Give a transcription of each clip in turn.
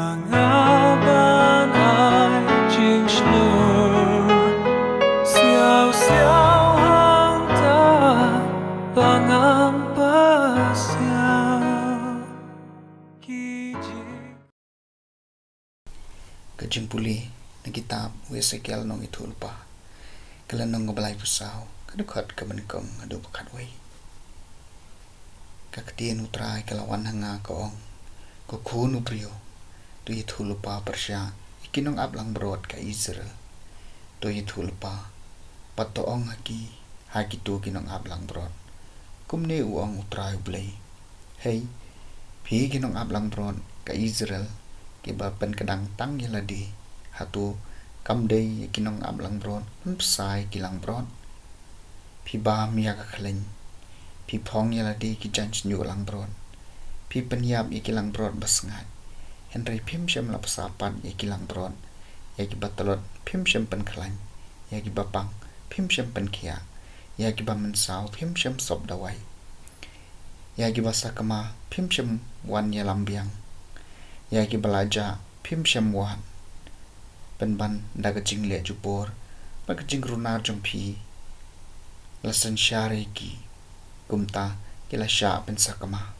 Pangaban ay Jingslur Xiao xiao hang ta Pangam pasiao Kajing puli na kitab Ezekiel nong itul pa kalan nong ngabalay pusaw kadukhat kamanikong adu pakatway kakatien utray kalawan hanga kaong kukun upriyo tu itul pa persya ikinong ablang brod ka Israel tu itul pa patoong haki tu kinong ablang brod kumne uong utray ublay hey pi kinong ablang brod ka Israel kiba pen kadang tang yaladi hatu kamday kinong ablang bron psai kilang bron pi ba miya kakhalin pi phong yaladi ki jans nyulang bron pi penyap ikilang bron basngat henry pim syam la pasapan ikilang bron yaki batalot pim syam pen khalan yaki bapang pim syam pen kia yaki ba mensau pim syam sob dawai yaki basa kama pim syam wan yalambiang yaki balaja pim syam wan penban daga jingle jupor bag jing runar jong pi lasan syare ki kumta kila sya pen sakama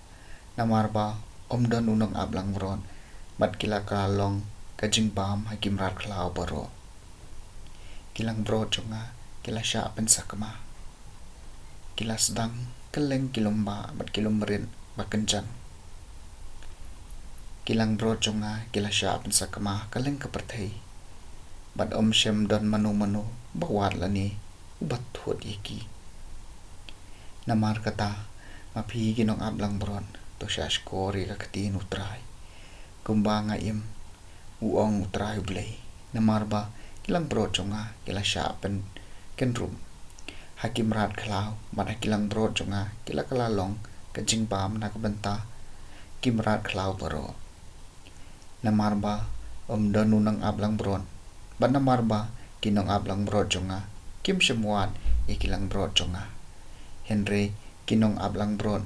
namarba omdon unong ablang bron mat kila kalong kajing bam hakim rar klau baro kilang bro jonga kila sya pen sakama kila sedang keleng kilomba mat kilomrin bakenjan kilang bro jonga kila sya pen sakama kaleng kaperthai bad om syam don manu bawat lani ubat thot iki namar kata mapi ginong ablang bron to sya skori ka katin utray kumbanga im uong utray blay namar ba kilang bro jonga kila sya pen kenrum hakim rat klau bad kilang bro jonga kila kalalong kajing bam nakabenta kimrat klau baro namarba om danunang ablang bron ban namarba kinong ablang bro jonga kim semuan ikilang bro jonga henry kinong ablang bron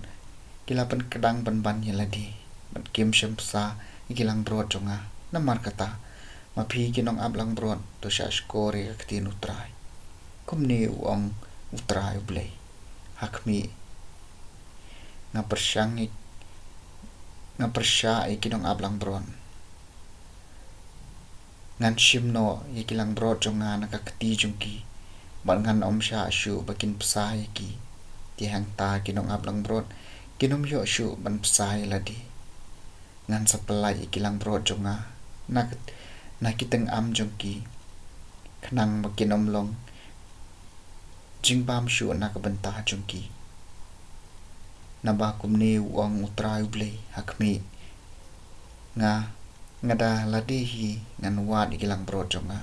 kilapan kedang ban yaladi ban kim semsa ikilang bro jonga namar kata mapi kinong ablang bron to sya skori kaktin utray kumni uong utray blay hakmi nga persya ikinong ablang bron ngan shimno ikilang bro jonga nakakati jongki ban ngan om sya syu bakin psai ki tihang ta kinong ablang bro kinom yo syu ban psai ladi ngan sapelai ikilang bro jonga nakiteng am jongki khnang bakinom long jingbam syu nakabenta jongki nabakum ne uang utray blay hakmi nga ngada ladihi ngan wad ikilang bro jonga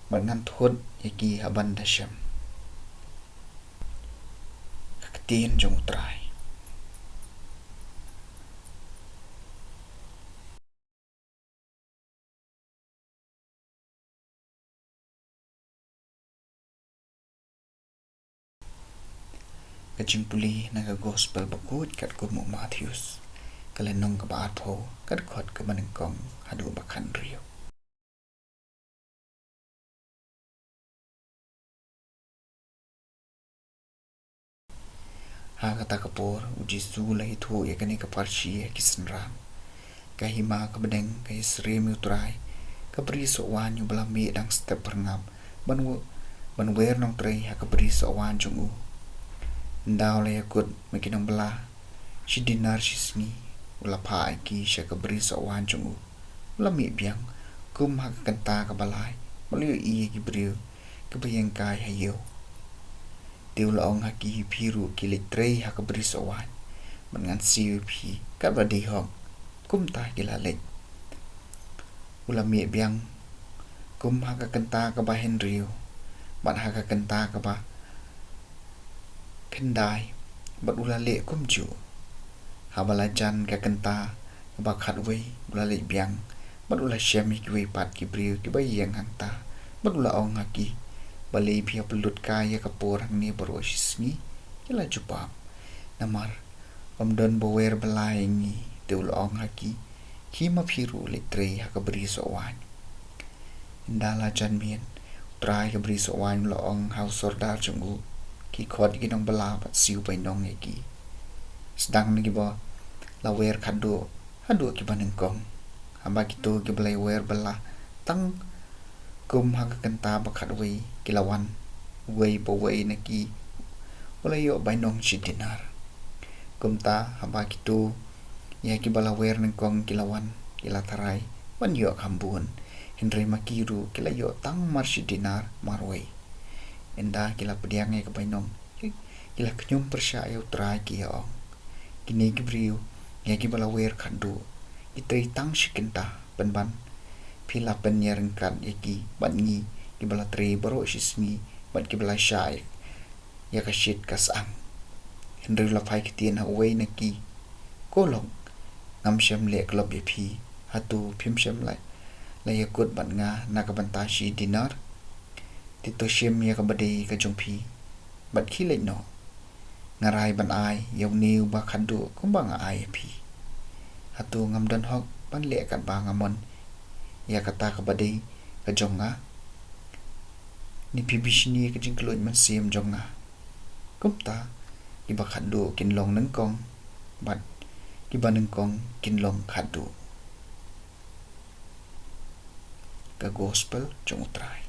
ngan thot iki haban dasyam kaktin jong utray kajing puli naga gospel bakut kat kumu Matthews kalenong kabaat ho kat khot kamanengkong hadu bakhan rio ha kata kapor uji su lai thu yakani kaparshi kisenram kahima kabedeng kai sri mutrai kabri sowan yu belami dang step perngam banwer nong trei ha kabri sowan jungu ndaw le yakut makinong bela shidinar shisni ula pa iki sya kabri sowan jungu lami biang kum ha kanta kabalai maliu i gibriu kabayang kai hayo tiulaong haki piru kilik trei ha kabri sowan mengan siu pi kabadi hong kum ta gilalek ulami biang kum ha kanta kabahen riu ban ha kanta kaba kendai bat ulale kum ju habalajan ka kanta ba khatwei ulale biang bat ula syami kiwe pat kibriu kibayang hangta bat ula ong haki balai pia pelut kaya kapor hang ni barosisni kila jupam namar omdon bower belai ni teul ong haki hima phiru litre hakabri so wan indala janmien trai kabri so wan lo ong hau sordar chungu ki khod ki nong bala pat siu pai nong ki sedang ni bo la wer khadu hadu ki baneng kong hamba ki to ki belai wer bala tang kum hak kenta bakhat wei kilawan wei po wei na ki wala yo bai nong chi dinar kum ta hamba ki to ya ki bala wer neng kong kilawan kila tarai wan yo khambun Henry makiru kila yo tang marshi dinar marway enda kila pediang ke bainong kila kenyum persya yo trai ki yo kini gibriu ya ki bala wer khandu itri tang shikinta ban pila penyerengkan yaki bangi ki bala tri baro shismi ban ki bala syai ya kashit kasang Henry la phai ki tien ha wei na ki kolong ngam shem le klub phi hatu phim shem lai la yakut ban nga nakabanta shi dinar tito shem ya kabadi ka jongphi bat khi le no ngarai ban ai yau niu ba khandu kumbang ai phi hatu ngam dan hok ban le kan ba ngamon ya kata kabadi ka jonga ni pibishni ka jingkloi man sim jonga kumta iba khandu kinlong nang kong bat iba nang kong kinlong khadu ka gospel jong utrai